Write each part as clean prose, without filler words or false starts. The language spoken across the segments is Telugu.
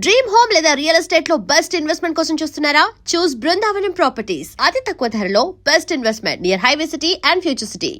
డ్రీమ్ హోమ్ లేదా రియల్ ఎస్టేట్ లో బెస్ట్ ఇన్వెస్ట్మెంట్ కోసం చూస్తున్నారా? చూస్ బృందావనం ప్రాపర్టీస్. అతి తక్కువ ధరలో best investment near highway city and future city.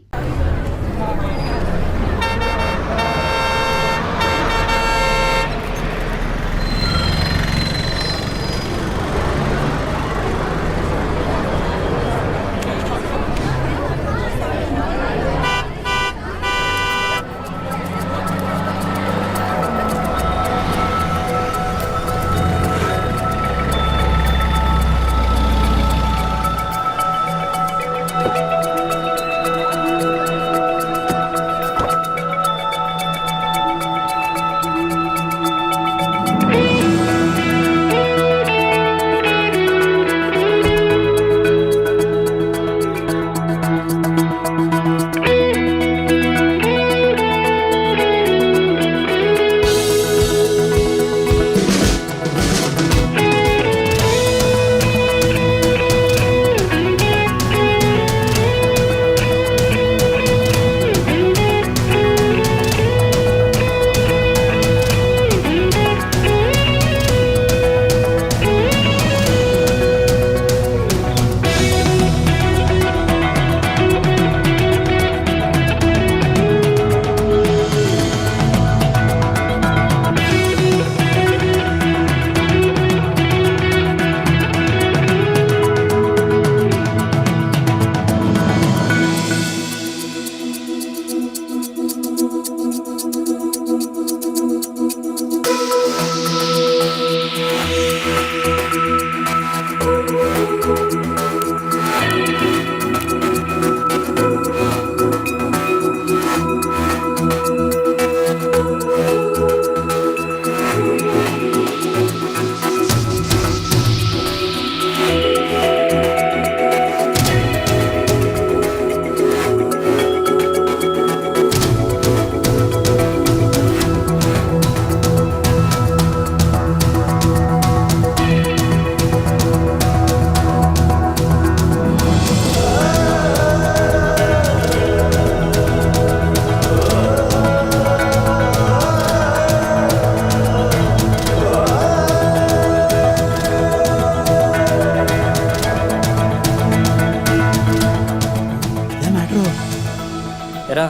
ఎరా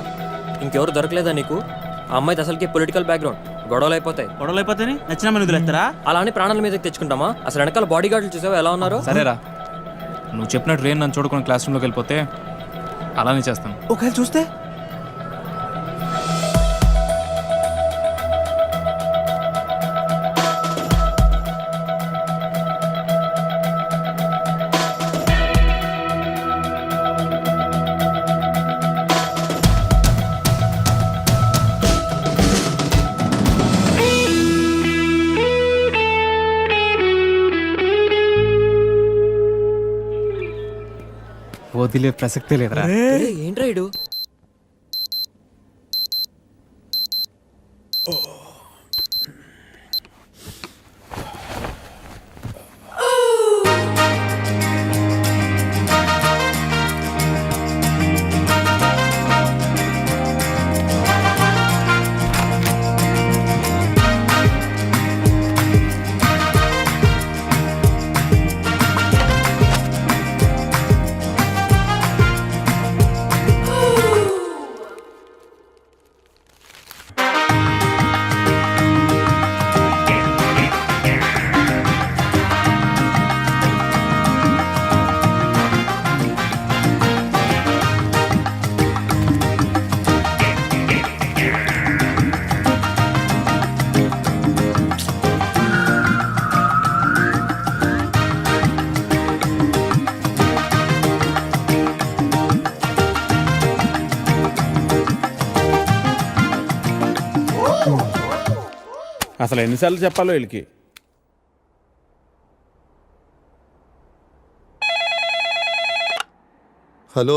ఇంకెవరు దొరకలేదా నీకు? ఆ అమ్మాయిది అసలుకి పొలిటికల్ బ్యాక్గ్రౌండ్, గొడవలు అయిపోతాయి. నచ్చిన మన వదిలేస్తారా? అలా అని ప్రాణాల మీదకి తెచ్చుకుంటామా? అసలు వెనకాల బాడీ గార్డులు చూసావా ఎలా ఉన్నారు? సరేరా, నువ్వు చెప్పినట్టు రేన్ నన్ను చూడుకుని క్లాస్ రూమ్లోకి వెళ్ళిపోతే అలానే చేస్తాను. ఒకవేళ చూస్తే వదిలే ప్రసక్తే లేదురా. ఏంట్రా ఇడు? అసలు ఎన్నిసార్లు చెప్పాలో వీళ్ళకి. హలో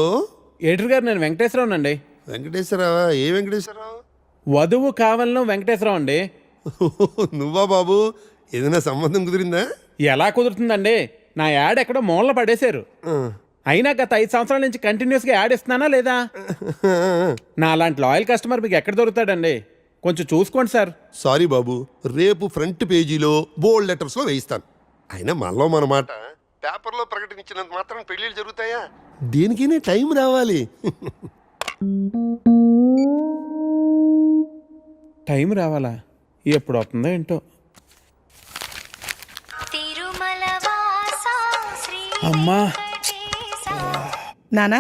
ఎడిటర్ గారు, నేను వెంకటేశ్వరరావు అండి. వెంకటేశ్వరరావా? ఏ వెంకటేశ్వరరావు? వధువు కావాలను వెంకటేశ్వరరావు అండి. నువ్వా బాబు? ఏదైనా సంబంధం కుదిరిందా? ఎలా కుదురుతుందండి? నా యాడ్ ఎక్కడో మూలన పడేశారు. అయినా గత 5 సంవత్సరాల నుంచి కంటిన్యూస్గా యాడ్ ఇస్తున్నానా లేదా? నా అలాంటి లాయల్ కస్టమర్ మీకు ఎక్కడ దొరుకుతాడండి? కొంచెం చూసుకోండి సార్. సారీ బాబు, రేపు ఫ్రంట్ పేజీలో బోల్డ్ లెటర్స్లో వేయిస్తాను. అయినా మనలో మన మాట పేపర్లో ప్రకటించినంత మాత్రం పెళ్ళిళ్ళు జరుగుతాయా? దేనికైనా టైం రావాలి. టైం రావాలా? ఎప్పుడు వస్తుందో ఏంటో. అమ్మా, నానా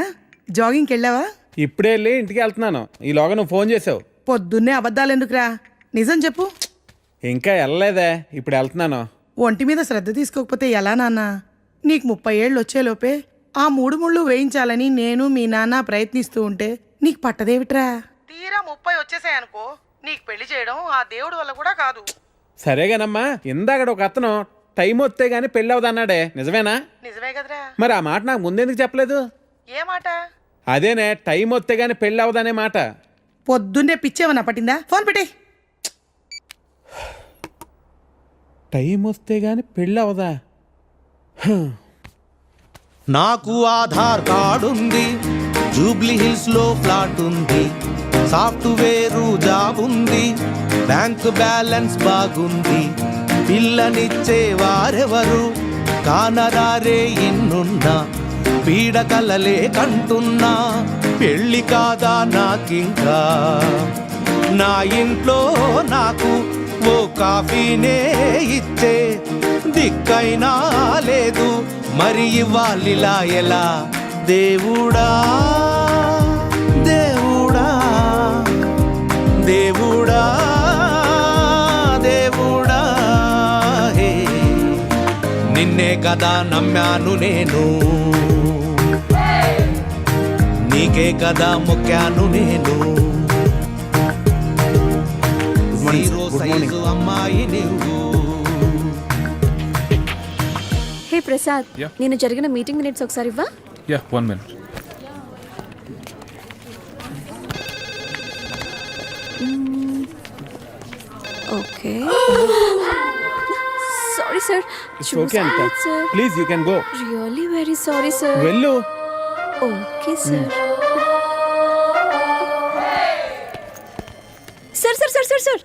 జాగింగ్కి వెళ్ళావా? ఇప్పుడే వెళ్ళి ఇంటికి వెళ్తున్నాను. ఈలోగా నువ్వు ఫోన్ చేసావు. పొద్దున్నే అబద్ధాలు ఎందుకురా, నిజం చెప్పు. ఇంకా వెళ్ళలేదే, ఇప్పుడు వెళ్తున్నాను. ఒంటి మీద శ్రద్ధ తీసుకోకపోతే ఎలా నాన్నా? నీకు 30 ఏళ్ళు వచ్చేలోపే ఆ 3 ముళ్ళు వేయించాలని నేను మీ నాన్న ప్రయత్నిస్తూ ఉంటే నీకు పట్టదేవిట్రా? తీరా 30 వచ్చేసాయనుకో, నీకు పెళ్లి చేయడం ఆ దేవుడు వల్ల కూడా కాదు. సరేగానమ్మా, ఇందాక ఒక అతను టైం వస్తే గానీ పెళ్ళి అవదన్నాడే, నిజమేనా? నిజమే కదరా. మరి ఆ మాట నాకు ముందెందుకు చెప్పలేదు? ఏ మాట? అదేనే, టైం వస్తే గానీ పెళ్ళి అవదనే మాట. పొద్దున్నే పిచ్చేమన్నా పట్టిందా? ఫోన్ పెట్టే. టైం వస్తే గానీ పెళ్ళి అవదా? నాకు ఆధార్ కార్డు ఉంది, జూబ్లీ హిల్స్ లో ఫ్లాట్ ఉంది, సాఫ్ట్వేర్ జాబ్ ఉంది, బ్యాంక్ బ్యాలెన్స్ బాగుంది, పిల్లనిచ్చే వారెవరు కానరారే ఇన్నున్నా, పీడకలలే కంటున్నా, పెళ్ళి కాదా నాకింకా, నా ఇంట్లో నాకు ఓ కాఫీనే ఇచ్చే దిక్కైనా లేదు, మరి ఇవ్వాలిలా ఎలా? దేవుడా దేవుడా దేవుడా దేవుడా హే, నిన్నే కదా నమ్మాను నేను, నీకే కదా మొక్కాను నేను, జీరో సైజు అమ్మాయి నువ్వు. హే ప్రసాద్, నేను జరిగిన మీటింగ్ మినిట్స్ ఒకసారి ఇవ్వా? Ya 1 minute. Okay. Sorry sir. Okay అంట. Please you can go. Really very sorry sir. వెళ్ళు. Okay sir. Sir sir sir sir sir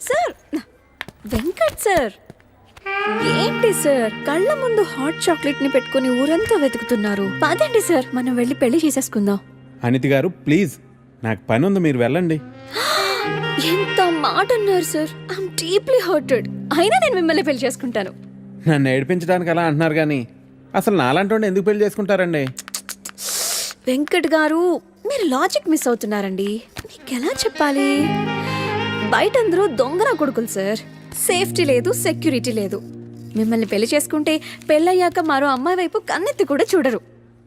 sir Venkat sir, ఏంటి సార్ కళ్ళ ముందు హాట్ చాక్లెట్ ని పెట్టుకుని ఊరంతా వెతుకుతున్నారు? పదండి సార్, మనం వెళ్ళి పెళ్లి చేసేసుకుందాం. అనితి గారు ప్లీజ్, నాకు పని ఉంది, మీరు వెళ్ళండి. ఎంత మాట అన్నారు సార్, ఐఎమ్ డీప్లీ హర్టెడ్. అయినా నేను మిమ్మల్ని పెళ్లి చేసుకుంటాను. నన్ను ఏడిపించడానికి అలా అంటున్నారు కానీ అసలు నాలాంటి ఎందుకు పెళ్లి చేసుకుంటారండి? వెంకట్ గారు, మీరు లాజిక్ మిస్ అవుతున్నారండి. నీకెలా చెప్పాలి? బయట అందరూ దొంగన కొడుకులు సార్. సేఫ్టీ లేదు, సెక్యూరిటీ లేదు. మిమ్మల్ని పెళ్లి చేసుకుంటే పెళ్ళయ్యాక మరో అమ్మాయి వైపు కన్నెత్తి కూడా చూడరు.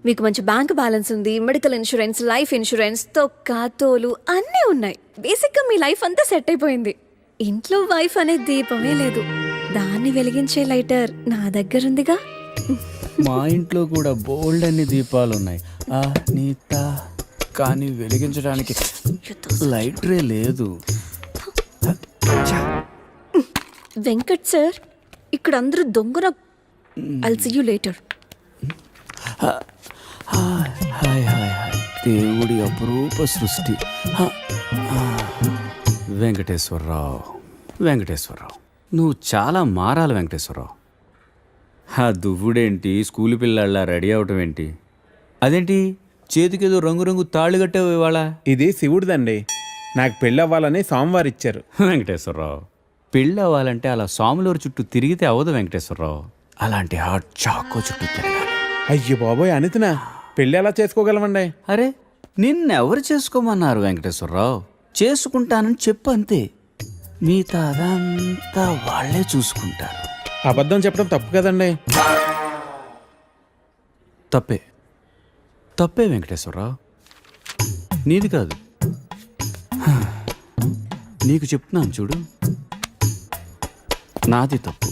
మీకు మంచి బ్యాంక్ బ్యాలెన్స్ ఉంది, మెడికల్ ఇన్సూరెన్స్, లైఫ్ ఇన్సూరెన్స్, తొక్క తోలు అన్నీ ఉన్నాయి. బేసిక్గా మీ లైఫ్ అంతా సెట్ అయిపోయింది. ఇంట్లో వైఫ్ అనే దీపమే లేదు, దాన్ని వెలిగించే లైటర్ నా దగ్గరుందిగా. మా ఇంట్లో కూడా బోల్డ్ అన్ని దీపాలు ఉన్నాయి నీత, కానీ వెలిగించడానికి లైటరే లేదు. వెంకట్ సార్, ఇక్కడ అందరూ దొంగన. I'll see you later. Hi hi hi, దేవుడి అపురూప సృష్టి. వెంకటేశ్వరరావు, వెంకటేశ్వరరావు, నువ్వు చాలా మారాలి వెంకటేశ్వరరావు. ఆ దువ్వుడేంటి, స్కూల్ పిల్లల్లా రెడీ అవటం ఏంటి? అదేంటి చేతికేదో రంగురంగు తాళ్ళు కట్టావు ఇవాళ? ఇది శివుడిదండి, నాకు పెళ్ళి అవ్వాలని స్వామివారు ఇచ్చారు. వెంకటేశ్వరరావు, పెళ్ళి అవ్వాలంటే అలా సాములూరు చుట్టూ తిరిగితే అవ్వదు వెంకటేశ్వరరావు, అలాంటి హాట్ చాకో చుట్టూ తిరగాలి. అయ్యో బాబోయ్, అనితినా పెళ్ళి ఎలా చేసుకోగలమండి? అరే నిన్నెవరు చేసుకోమన్నారు వెంకటేశ్వరరావు? చేసుకుంటానని చెప్పు అంతే, మిగతా అదంతా వాళ్ళే చూసుకుంటారు. అబద్ధం చెప్పడం తప్పు కదండి. తప్పే, తప్పే వెంకటేశ్వరరావు, నీది కాదు. నీకు చెప్తున్నాను చూడు, నాది తప్పు.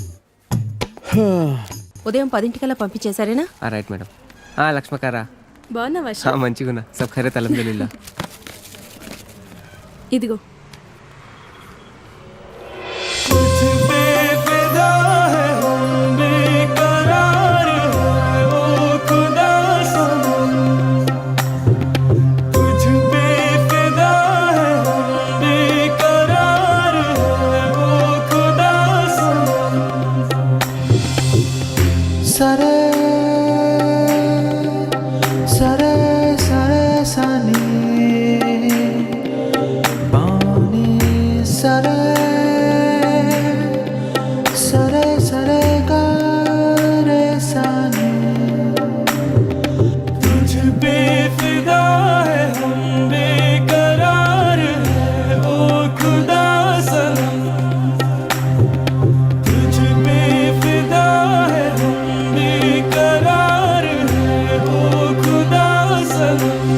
ఉదయం 10 పంపించేశారేనా? Right madam. లక్ష్మకారా బాగున్నావా? మంచిగున్నా, సబ్ ఖైరత్ అల్హమ్దులిల్లాహ్. ఇదిగో. సరే సరే సరే సని బాని సరే సరే సరే గరే సని तुझ पे फिदा है हम बेकरार है ओ खुदा सनम तुझ पे फिदा है हम बेकरार है ओ खुदा सनम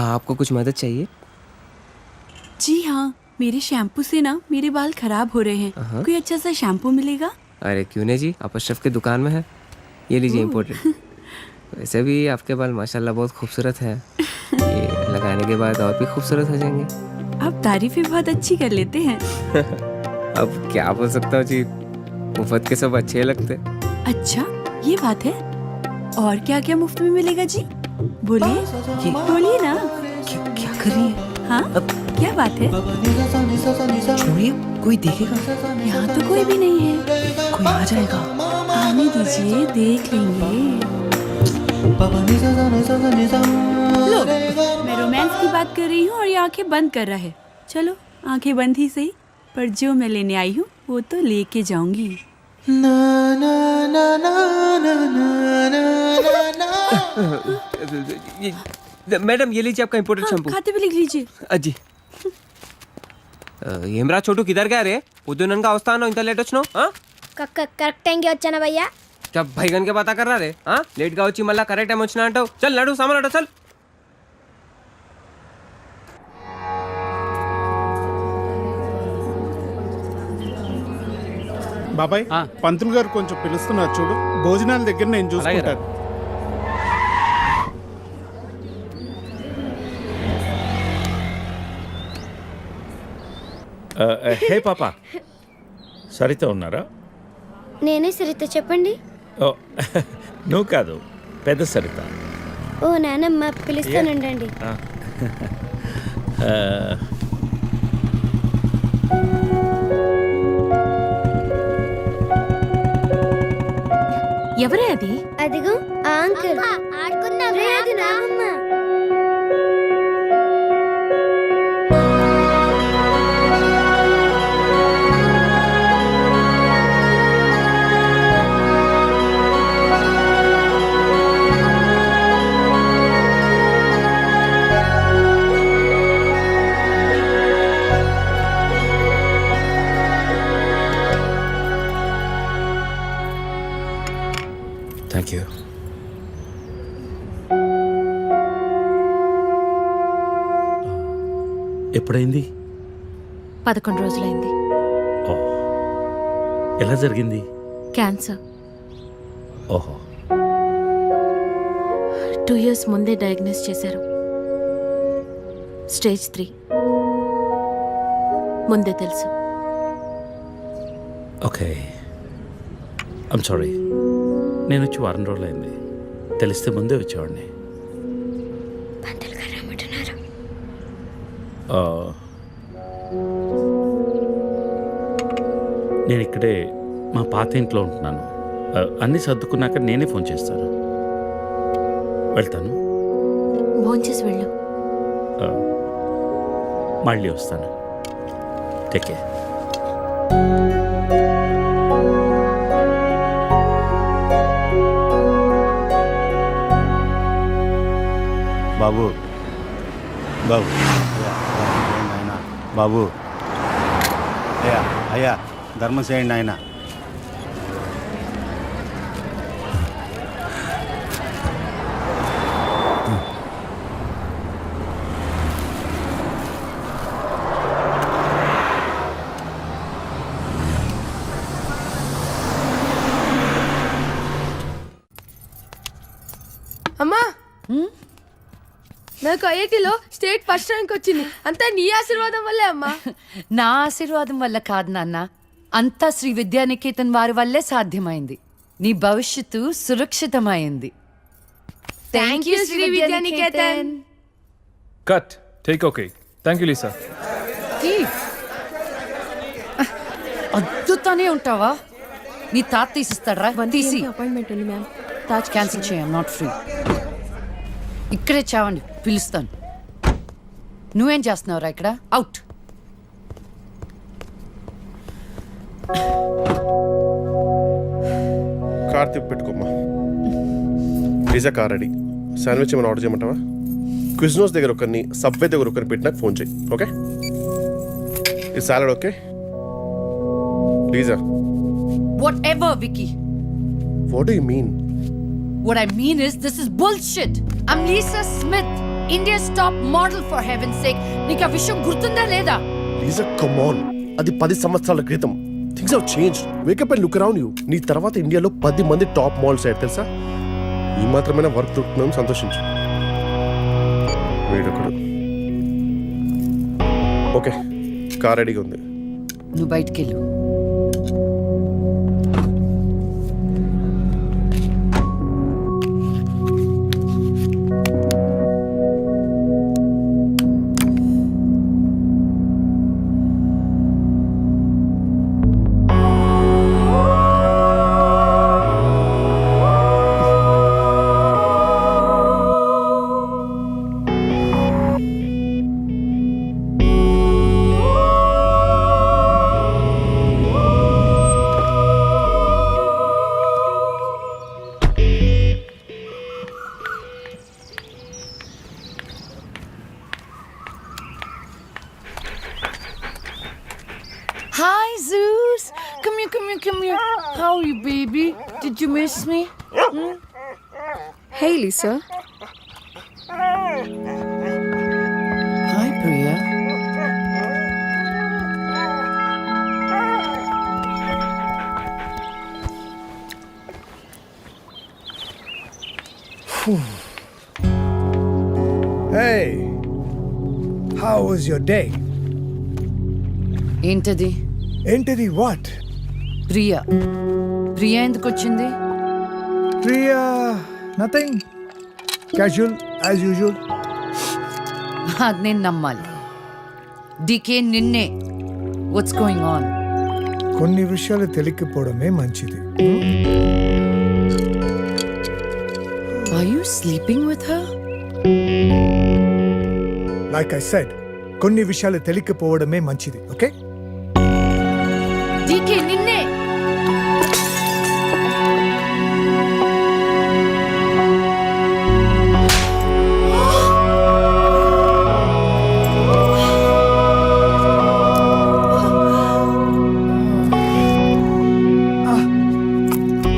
आपको कुछ मदद चाहिए? जी हाँ, मेरे शैम्पू से ना मेरे बाल खराब हो रहे हैं। कोई अच्छा सा शैम्पू मिलेगा? अरे क्यों नहीं जी, आप अशरफ की दुकान में है, ये लीजिए इम्पोर्टेड। वैसे भी आपके बाल माशाल्लाह बहुत खूबसूरत है, ये लगाने के बाद और भी खूबसूरत हो जाएंगे। आप तारीफें बहुत अच्छी कर लेते हैं। अब क्या बोल सकता हूँ जी, मुफ्त के सब अच्छे लगते। अच्छा, ये बात है। और क्या क्या मुफ्त में मिलेगा जी? बोलिए बोलिए ना। क्या कर रही है? हाँ, क्या बात है? छोड़िए, कोई देखेगा। यहाँ तो कोई भी नहीं है। कोई आ जाएगा। आने दीजिए, देख लेंगे। लो, मैं रोमांस की बात कर रही हूँ और ये आंखें बंद कर रहा है। चलो, आंखें बंद ही सही, पर जो मैं लेने आई हूँ वो तो लेके जाऊंगी। मैडम ये लीजिए आपका इम्पोर्टेड शैम्पू। खाते पे लिख लीजिए। అజ్జి ఏమ్రా చోటు కిదర్ గా రే పొద్దుననగా వస్తాను ఇంత లేట్ వచ్చినావు కరెక్ట్ టైంకి వచ్చానా భయ్యా జబ్ భైగన్ కే బాతా కర్ రా రే లేట్ గా వచ్చి మళ్ళా కరెక్ట్ టైం వచ్చినా అంటావు చల్ నడు సామాన్ అడు చల్ బాబాయ్ పంతులు గారు కొంచెం పిలుస్తున్నారు చూడు, భోజనాల దగ్గర నేను చూసుకుంటాను. హే పాప, సరిత ఉన్నారా? నేనే సరిత, చెప్పండి. ఓ నువ్వు కాదు, పెద్ద సరిత. ఓ నానమ్మ, పిలుస్తానండి. ఎవరే అది? అదిగో ఆ అంకుల్. ఆడుకుందాం రే, అది నానమ్మ. Thank you. ఎప్పుడైంది? 11 రోజులైంది. ఓ, ఎలా జరిగింది? క్యాన్సర్. ఓహో. 2 years ముందే డయాగ్నోస్ చేశారు. స్టేజ్ 3. ముందే తెలుసు. Okay, I'm sorry. నేను వచ్చి వారం రోజులైంది, తెలిస్తే ముందే వచ్చేవాడిని. పంతులు గారు రమ్మంటున్నారు. నేను ఇక్కడే మా పాత ఇంట్లో ఉంటున్నాను. అన్నీ సర్దుకున్నాక నేనే ఫోన్ చేస్తాను. వెళ్తాను. భోంచేసి వెళ్ళు. మళ్ళీ వస్తాను. Take care. బాబు బాబు ఆయన బాబు, అయ్యా అయ్యా, ధర్మం చేయండి ఆయన. అమ్మా, నాకు ఐఐటీలో స్టేట్ ఫస్ట్ ర్యాంక్ వచ్చింది. అంతా నీ ఆశీర్వాదం వల్లే అమ్మా. నా ఆశీర్వాదం వల్ల కాదు నాన్న, అంతా శ్రీ విద్యానికేతన్ వారి వల్లే సాధ్యమైంది. నీ భవిష్యత్తు సురక్షితమైంది. Thank you Sri Vidyanikethan. Cut take okay. Thank you Lisa. అద్దుతానే ఉంటావా? నీ తాత తీసిస్తాడరా? తీసి అపాయింట్మెంట్ ఉంది మ్యామ్. తాజ్ క్యాన్సిల్ చేయం, నాట్ ఫ్రీ. ఇక్కడే చావండి, పిలుస్తాను. నువ్వేం చేస్తున్నావురా ఇక్కడ? అవుట్. కార్ తిప్పి పెట్టుకోమ్మా. Pizza car ready. శాండ్విచ్ ఏమైనా ఆర్డర్ చేయమంటావా? క్విజ్నోస్ దగ్గర ఒకరిని, సబ్వే దగ్గర ఒకరిని పెట్టి నాకు ఫోన్ చేయి. ఓకే? ఈ salad okay? Pizza. Whatever, Vicky. What do you mean? What I mean is, this is bullshit. I'm Lisa Smith, India's top model, for heaven's sake. నీకు ఆ విషయం గుర్తుందా లేదా? లీజా, కమ్ ఆన్. అది 10 సంవత్సరాల క్రితం. Things have changed. Wake up and look around you. నీ తర్వాత ఇండియాలో 10 మంది టాప్ మోడల్స్ అయ్యారు తెలుసా? ఈ మాత్రమైనా వర్క్ దొరుకుతుందని సంతోషించు. వీడొకడు. ఓకే, కార్ రెడీగా ఉంది. నువ్వు బయటికెళ్ళు. Hi, Zeus. Come here, come here, come here. How are you, baby? Did you miss me? Hey, Lisa. Hi, Priya. Hey, how was your day? ఏంటది? Entity what? ప్రియా. ప్రియా ఎందుకు వచ్చింది? Priya, nothing. Casual as usual. అది నేను నమ్మాలి. డికే నిన్నే. What's going on? కొన్ని విషయాలు తెలియకపోవడమే మంచిది. Are you sleeping with her? Like I said, కొన్ని విషయాలు తెలియకపోవడమే మంచిది. ఓకే? డికే నిన్నే.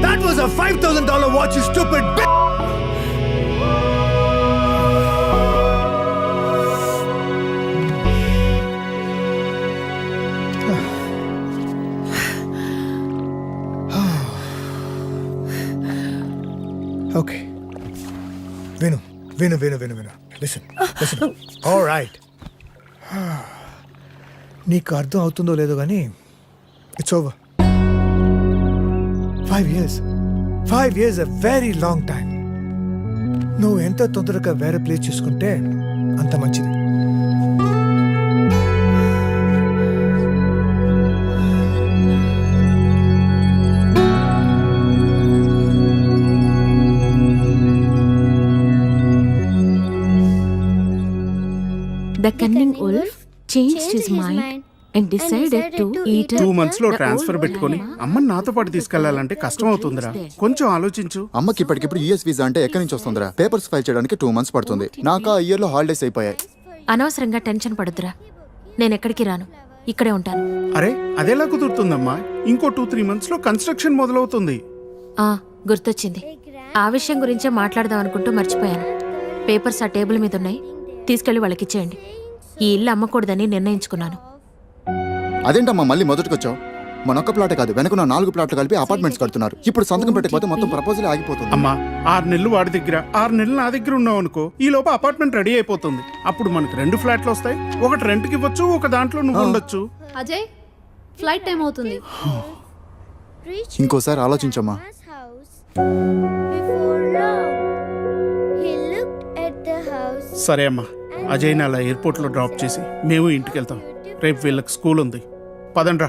That was a $5,000 watch, you stupid bitch! Okay. Vinu. Listen. All right. నీకు అర్థం అవుతుందో లేదో కానీ it's over. 5 years. 5 years a very long time. నువ్వు ఎంత తొందరగా వేరే ప్లేస్ చూసుకుంటే అంత మంచిది. The cunning wolf changed his mind and decided to eat 2 months లో ట్రాన్స్ఫర్ పెట్టుకొని అమ్మని నాతో పాటు తీసుకెళ్లాలంటే కష్టం అవుతుందిరా. కొంచెం ఆలోచించు. అమ్మకి ఇప్పటికిప్పుడు యూఎస్ వీసా అంటే ఎక్కడి నుంచి వస్తుందిరా? పేపర్స్ ఫైల్ చేయడానికి 2 months పడుతుంది. నాకు ఆ ఇయర్ లో హాలిడేస్ అయిపోయాయి. అనవసరంగా టెన్షన్ పడుతురా. నేను ఎక్కడికి రాను, ఇక్కడే ఉంటాను. అరే అదెలా కుదురుతుందమ్మా? ఇంకో 2-3 months లో కన్స్ట్రక్షన్ మొదలవుతుంది. గుర్తొచ్చింది. ఆ విషయం గురించే మాట్లాడదాం అనుకుంటూ మర్చిపోయాను. పేపర్స్ ఆ టేబుల్ మీద ఉన్నాయి, తీసుకెళ్లి వాళ్ళకి ఇచ్చేయండి. ఈ ఇల్లు అమ్మకూడదని నిర్ణయించుకున్నాను. అదేంటమ్మా మళ్ళీ మొదటికొచ్చావు? మనొక్క ప్లాట్ కాదు, వెనకున్న 4 ప్లాట్లు కలిపి అపార్ట్మెంట్స్ కడుతున్నారు. ఇప్పుడు సంతకం పెట్టకపోతే మొత్తం ప్రపోజల్ ఆగిపోతుంది. అమ్మా 6 నెలలు వాడి దగ్గర, 6 నెలలు నా దగ్గర ఉన్నావు అనుకో, ఈ లోపు అపార్ట్మెంట్ రెడీ అయిపోతుంది. అప్పుడు మనకు 2 ఫ్లాట్లు వస్తాయి. ఒకటి రెంట్కి ఇవ్వచ్చు, ఒక దాంట్లో నువ్వు ఉండొచ్చు. అజయ్, ఫ్లైట్ టైం అవుతుంది. ఇంకోసారి ఆలోచించమ్మా. సరే అమ్మా, అజయ్ని అలా ఎయిర్పోర్ట్లో డ్రాప్ చేసి మేము ఇంటికి వెళ్తాం. రేపు వీళ్ళకి స్కూల్ ఉంది. పదండ్రా.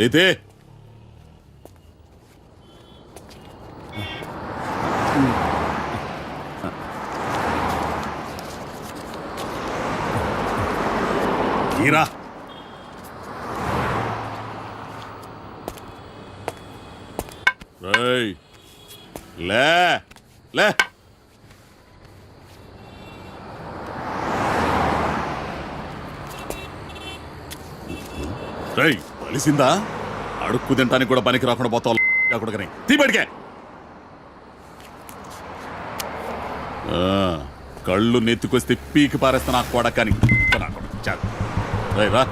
అయితే ఈరా లే లే రేయ్ కలిసిందా అడుక్కు తింటానికి కూడా పనికి రాకుండా పోతావు కొడుకని తీ బడికే కళ్ళు నెత్తికొస్తే పీకి పారేస్తా నాకు కొడకని రా